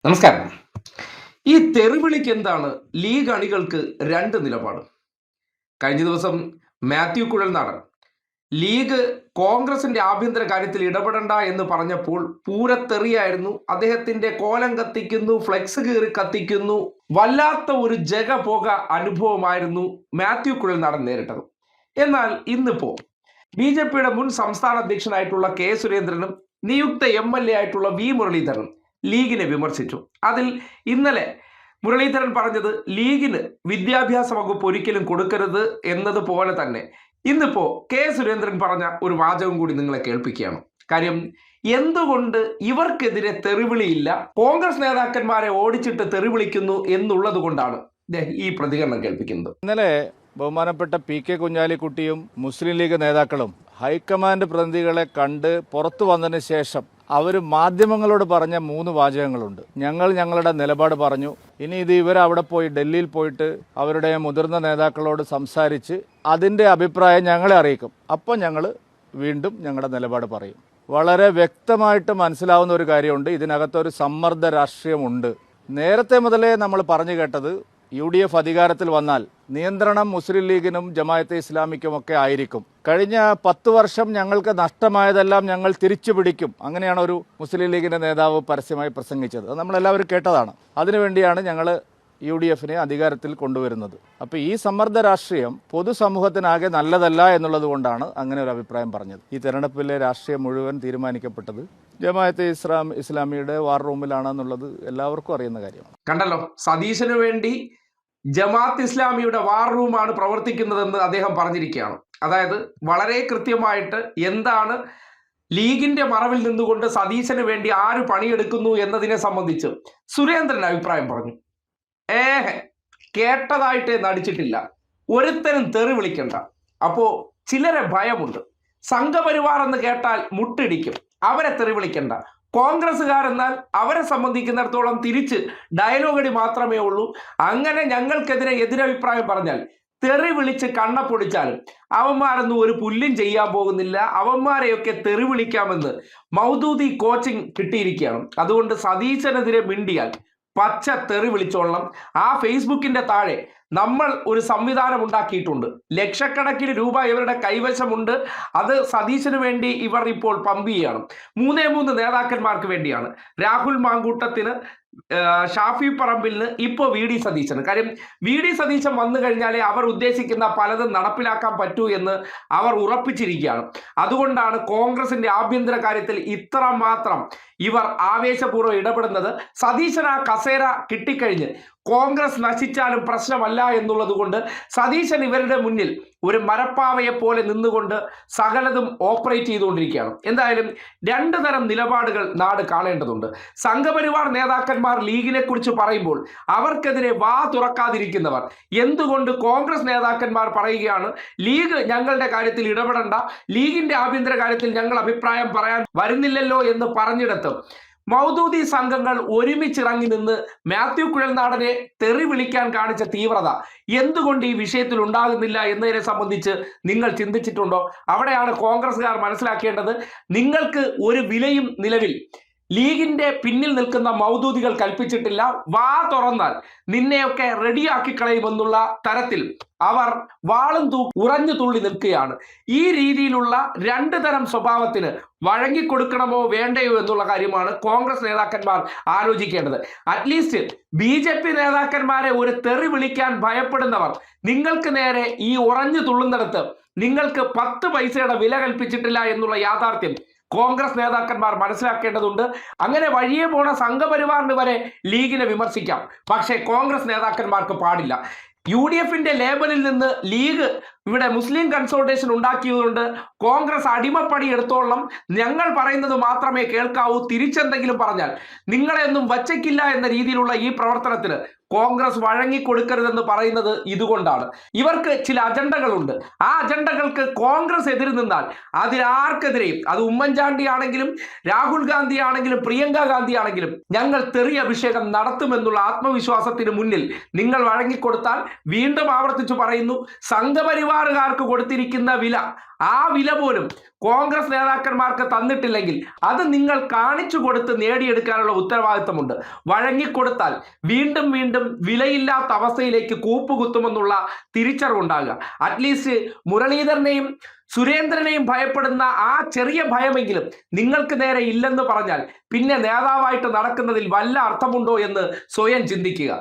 നമസ്കാരം. ഈ തെറിവിളിക്ക് എന്താണ് ലീഗ് അണികൾക്ക് രണ്ട് നിലപാട്? കഴിഞ്ഞ ദിവസം മാത്യു കുഴൽനാടൻ ലീഗ് കോൺഗ്രസിന്റെ ആഭ്യന്തര കാര്യത്തിൽ ഇടപെടണ്ട എന്ന് പറഞ്ഞപ്പോൾ പൂരത്തെറിയായിരുന്നു. അദ്ദേഹത്തിന്റെ കോലം കത്തിക്കുന്നു, ഫ്ലെക്സ് കീറി കത്തിക്കുന്നു, വല്ലാത്ത ഒരു ജഗപോക അനുഭവമായിരുന്നു മാത്യു കുഴൽനാടൻ നേരിട്ടത്. എന്നാൽ ഇന്നിപ്പോ ബി.ജെ.പിയുടെ മുൻ സംസ്ഥാന അധ്യക്ഷനായിട്ടുള്ള കെ സുരേന്ദ്രനും നിയുക്ത എം.എൽ.എ ആയിട്ടുള്ള വി മുരളീധരനും ലീഗിനെ വിമർശിച്ചു. അതിൽ ഇന്നലെ മുരളീധരൻ പറഞ്ഞത് ലീഗിന് വിദ്യാഭ്യാസ വകുപ്പ് ഒരിക്കലും കൊടുക്കരുത് എന്നതുപോലെ തന്നെ ഇന്നിപ്പോ കെ സുരേന്ദ്രൻ പറഞ്ഞ ഒരു വാചകം കൂടി നിങ്ങളെ കേൾപ്പിക്കുകയാണ്. കാര്യം, എന്തുകൊണ്ട് ഇവർക്കെതിരെ തെറിവിളിയില്ല, കോൺഗ്രസ് നേതാക്കന്മാരെ ഓടിച്ചിട്ട് തെറിവിളിക്കുന്നു എന്നുള്ളത് കൊണ്ടാണ് ഈ പ്രതികരണം കേൾപ്പിക്കുന്നത്. ഇന്നലെ ബഹുമാനപ്പെട്ട പി കെ കുഞ്ഞാലിക്കുട്ടിയും മുസ്ലിം ലീഗ് നേതാക്കളും ഹൈക്കമാൻഡ് പ്രതിനിധികളെ കണ്ട് പുറത്തു വന്നതിന് ശേഷം അവർ മാധ്യമങ്ങളോട് പറഞ്ഞ 3 വാചകങ്ങളുണ്ട്. ഞങ്ങളുടെ നിലപാട് പറഞ്ഞു, ഇനി ഇത് ഇവരവിടെ പോയി ഡൽഹിയിൽ പോയിട്ട് അവരുടെ മുതിർന്ന നേതാക്കളോട് സംസാരിച്ച് അതിൻ്റെ അഭിപ്രായം ഞങ്ങളെ അറിയിക്കും, അപ്പോൾ ഞങ്ങൾ വീണ്ടും ഞങ്ങളുടെ നിലപാട് പറയും. വളരെ വ്യക്തമായിട്ട് മനസ്സിലാവുന്ന ഒരു കാര്യമുണ്ട്, ഇതിനകത്തൊരു സമ്മർദ്ദ രാഷ്ട്രീയമുണ്ട്. നേരത്തെ മുതലേ നമ്മൾ പറഞ്ഞു കേട്ടത് UDF അധികാരത്തിൽ വന്നാൽ നിയന്ത്രണം മുസ്ലിം ലീഗിനും ജമാഅത്തെ ഇസ്ലാമിക്കും ഒക്കെ ആയിരിക്കും. കഴിഞ്ഞ 10 വർഷം ഞങ്ങൾക്ക് നഷ്ടമായതെല്ലാം ഞങ്ങൾ തിരിച്ചു പിടിക്കും, അങ്ങനെയാണ് ഒരു മുസ്ലിം ലീഗിൻ്റെ നേതാവ് പരസ്യമായി പ്രസംഗിച്ചത്. അത് നമ്മളെല്ലാവരും കേട്ടതാണ്. അതിനുവേണ്ടിയാണ് ഞങ്ങൾ UDFനെ അധികാരത്തിൽ കൊണ്ടുവരുന്നത്. അപ്പോൾ ഈ സമ്മർദ്ദ രാഷ്ട്രീയം പൊതുസമൂഹത്തിനാകെ നല്ലതല്ല എന്നുള്ളത് കൊണ്ടാണ് അങ്ങനെ ഒരു അഭിപ്രായം പറഞ്ഞത്. ഈ തെരഞ്ഞെടുപ്പിലെ രാഷ്ട്രീയം മുഴുവൻ തീരുമാനിക്കപ്പെട്ടത് ജമാഅത്തെ ഇസ്ലാമിയുടെ വാർ റൂമിലാണെന്നുള്ളത് എല്ലാവർക്കും അറിയുന്ന കാര്യമാണ്. കണ്ടല്ലോ, സതീശന് വേണ്ടി ജമാഅത്ത് ഇസ്ലാമിയുടെ വാർ റൂമാണ് പ്രവർത്തിക്കുന്നതെന്ന് അദ്ദേഹം പറഞ്ഞിരിക്കുകയാണ്. അതായത് വളരെ കൃത്യമായിട്ട് എന്താണ് ലീഗിന്റെ മറവിൽ നിന്നുകൊണ്ട് സതീശന് വേണ്ടി ആര് പണിയെടുക്കുന്നു എന്നതിനെ സംബന്ധിച്ച് സുരേന്ദ്രൻ അഭിപ്രായം പറഞ്ഞു. കേട്ടതായിട്ടേ നടിച്ചിട്ടില്ല, ഒരുത്തനും തെറി വിളിക്കണ്ട. അപ്പോ ചിലരെ ഭയമുണ്ട്. സംഘപരിവാർ എന്ന് കേട്ടാൽ മുട്ടിടിക്കും, അവരെ തെറി വിളിക്കണ്ട. കോൺഗ്രസ്സുകാരെന്നാൽ അവരെ സംബന്ധിക്കുന്നിടത്തോളം തിരിച്ച് ഡയലോഗടി മാത്രമേ ഉള്ളൂ. അങ്ങനെ ഞങ്ങൾക്കെതിരെ എതിരഭിപ്രായം പറഞ്ഞാൽ തെറി വിളിച്ച് കണ്ണപ്പൊടിച്ചാലും അവന്മാരൊന്നും ഒരു പുല്ലും ചെയ്യാൻ പോകുന്നില്ല, അവന്മാരെയൊക്കെ തെറി വിളിക്കാമെന്ന് മൗദൂദി കോച്ചിങ് കിട്ടിയിരിക്കുകയാണ്. അതുകൊണ്ട് സതീശനെതിരെ മിണ്ടിയാൽ പച്ച തെറി വിളിച്ചോളണം. ആ ഫേസ്ബുക്കിന്റെ താഴെ നമ്മൾ ഒരു സംവിധാനം ഉണ്ടാക്കിയിട്ടുണ്ട്. ലക്ഷക്കണക്കിന് രൂപ ഇവരുടെ കൈവശമുണ്ട്. അത് സതീശന് വേണ്ടി ഇവർ ഇപ്പോൾ പമ്പ് ചെയ്യണം. 3 നേതാക്കന്മാർക്ക് വേണ്ടിയാണ്. രാഹുൽ മാങ്കൂട്ടത്തിന്, ഷാഫി പറമ്പിലിന്, ഇപ്പോൾ വി.ഡി. സതീശന്. കാര്യം, വി.ഡി. സതീശൻ വന്നു കഴിഞ്ഞാലേ അവർ ഉദ്ദേശിക്കുന്ന പലതും നടപ്പിലാക്കാൻ പറ്റൂ എന്ന് അവർ ഉറപ്പിച്ചിരിക്കുകയാണ്. അതുകൊണ്ടാണ് കോൺഗ്രസിന്റെ ആഭ്യന്തര കാര്യത്തിൽ ഇത്രമാത്രം ഇവർ ആവേശപൂർവ്വം ഇടപെടുന്നത്. സതീശൻ ആ കസേര കിട്ടിക്കഴിഞ്ഞ് കോൺഗ്രസ് നശിച്ചാലും പ്രശ്നമല്ല എന്നുള്ളത് കൊണ്ട് സതീശൻ ഇവരുടെ മുന്നിൽ ഒരു മരപ്പാവയെ പോലെ നിന്നുകൊണ്ട് സകലതും ഓപ്പറേറ്റ് ചെയ്തുകൊണ്ടിരിക്കുകയാണ്. എന്തായാലും 2 തരം നിലപാടുകൾ നാട് കാണേണ്ടതുണ്ട്. സംഘപരിവാർ നേതാക്കന്മാർ ലീഗിനെ കുറിച്ച് പറയുമ്പോൾ അവർക്കെതിരെ വാ തുറക്കാതിരിക്കുന്നവർ എന്തുകൊണ്ട് കോൺഗ്രസ് നേതാക്കന്മാർ പറയുകയാണ് ലീഗ് ഞങ്ങളുടെ കാര്യത്തിൽ ഇടപെടണ്ട, ലീഗിന്റെ ആഭ്യന്തര കാര്യത്തിൽ ഞങ്ങൾ അഭിപ്രായം പറയാൻ വരുന്നില്ലല്ലോ എന്ന് പറഞ്ഞിടത്ത് മൗദൂദി സംഘങ്ങൾ ഒരുമിച്ചിറങ്ങി നിന്ന് മാത്യു കുഴൽനാടനെ തെറി വിളിക്കാൻ കാണിച്ച തീവ്രത എന്തുകൊണ്ട് ഈ വിഷയത്തിൽ ഉണ്ടാകുന്നില്ല എന്നതിനെ സംബന്ധിച്ച് നിങ്ങൾ ചിന്തിച്ചിട്ടുണ്ടോ? അവിടെയാണ് കോൺഗ്രസ്സുകാർ മനസ്സിലാക്കേണ്ടത്. നിങ്ങൾക്ക് ഒരു വിലയും നിലവിൽ ലീഗിന്റെ പിന്നിൽ നിൽക്കുന്ന മൗദൂദികൾ കൽപ്പിച്ചിട്ടില്ല. വാ തുറന്നാൽ നിന്നെയൊക്കെ റെഡിയാക്കി കളയുമെന്നുള്ള തരത്തിൽ അവർ വാളും ഉറഞ്ഞു തുള്ളി നിൽക്കുകയാണ്. ഈ രീതിയിലുള്ള 2 തരം സ്വഭാവത്തിന് വഴങ്ങിക്കൊടുക്കണമോ വേണ്ടയോ എന്നുള്ള കാര്യമാണ് കോൺഗ്രസ് നേതാക്കന്മാർ ആലോചിക്കേണ്ടത്. At least BJP. നേതാക്കന്മാരെ ഒരു തെറി വിളിക്കാൻ ഭയപ്പെടുന്നവർ നിങ്ങൾക്ക് നേരെ ഈ ഉറഞ്ഞു തുള്ളുന്നിടത്ത് നിങ്ങൾക്ക് 10 പൈസയുടെ വില കൽപ്പിച്ചിട്ടില്ല എന്നുള്ള യാഥാർത്ഥ്യം കോൺഗ്രസ് നേതാക്കന്മാർ മനസ്സിലാക്കേണ്ടതുണ്ട്. അങ്ങനെ വഴിയെ പോണ സംഘപരിവാറിന് വരെ ലീഗിനെ വിമർശിക്കാം, പക്ഷേ കോൺഗ്രസ് നേതാക്കന്മാർക്ക് പാടില്ല. UDFന്റെ ലേബലിൽ നിന്ന് ലീഗ് ഇവിടെ മുസ്ലിം കൺസോൾട്ടേഷൻ ഉണ്ടാക്കിയതുകൊണ്ട് കോൺഗ്രസ് അടിമപ്പണി എടുത്തോളം, ഞങ്ങൾ പറയുന്നത് മാത്രമേ കേൾക്കാവൂ, തിരിച്ചെന്തെങ്കിലും പറഞ്ഞാൽ നിങ്ങളെ ഒന്നും വച്ചേക്കില്ല എന്ന രീതിയിലുള്ള ഈ പ്രവർത്തനത്തിന് കോൺഗ്രസ് വഴങ്ങിക്കൊടുക്കരുതെന്ന് പറയുന്നത് ഇതുകൊണ്ടാണ്. ഇവർക്ക് ചില അജണ്ടകളുണ്ട്. ആ അജണ്ടകൾക്ക് കോൺഗ്രസ് എതിര് നിന്നാൽ അതിലാർക്കെതിരെയും, അത് ഉമ്മൻചാണ്ടി ആണെങ്കിലും രാഹുൽ ഗാന്ധി ആണെങ്കിലും പ്രിയങ്ക ഗാന്ധി ആണെങ്കിലും, ഞങ്ങൾ തെറി അഭിഷേകം നടത്തുമെന്നുള്ള ആത്മവിശ്വാസത്തിന് മുന്നിൽ നിങ്ങൾ വഴങ്ങിക്കൊടുത്താൽ, വീണ്ടും ആവർത്തിച്ചു പറയുന്നു, സംഘപരിവാർ മലബാറുകാർക്ക് കൊടുത്തിരിക്കുന്ന വില, ആ വില പോലും കോൺഗ്രസ് നേതാക്കന്മാർക്ക് തന്നിട്ടില്ലെങ്കിൽ അത് നിങ്ങൾ കാണിച്ചു കൊടുത്ത് നേടിയെടുക്കാനുള്ള ഉത്തരവാദിത്തമുണ്ട്. വഴങ്ങിക്കൊടുത്താൽ വീണ്ടും വീണ്ടും വിലയില്ലാത്ത അവസ്ഥയിലേക്ക് കൂപ്പുകുത്തുമെന്നുള്ള തിരിച്ചറിവുണ്ടാകുക. അറ്റ്ലീസ്റ്റ് മുരളീധരനെയും സുരേന്ദ്രനെയും ഭയപ്പെടുന്ന ആ ചെറിയ ഭയമെങ്കിലും നിങ്ങൾക്ക് നേരെ ഇല്ലെന്ന് പറഞ്ഞാൽ പിന്നെ നേതാവായിട്ട് നടക്കുന്നതിൽ വല്ല അർത്ഥമുണ്ടോ എന്ന് സ്വയം ചിന്തിക്കുക.